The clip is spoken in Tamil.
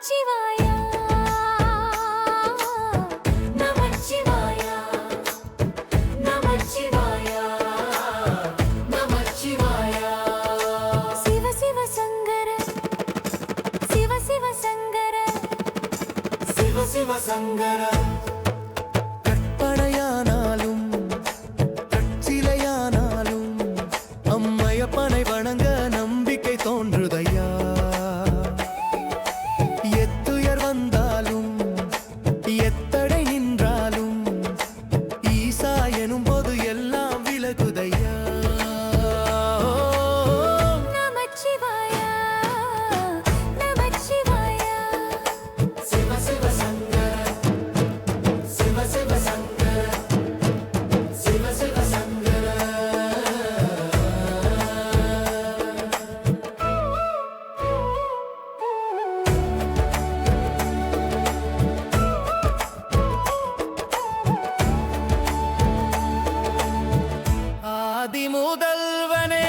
நமச்சிவாயா நமச்சிவாயா நமச்சிவாயா நமச்சிவாயா சிவ சிவ சங்கர சிவ சிவ சங்கர சிவ சிவ சங்கர கற்பனையானாலும் கட்சிலையானாலும் அம்மையப்பனை வணங்க நம்பிக்கை தோன்றுதையா. எத்துயர் வந்தாலும் எத்தடை நின்றாலும் ஈசா எனும் போது எல்லாம் விலகுதையா. நமச்சிவாயா நமச்சிவாயா சிவ சிவ சங்கர சிவ சிவ சங்கர சிவ சிவ சங்கர. ஆதி முதல்வனே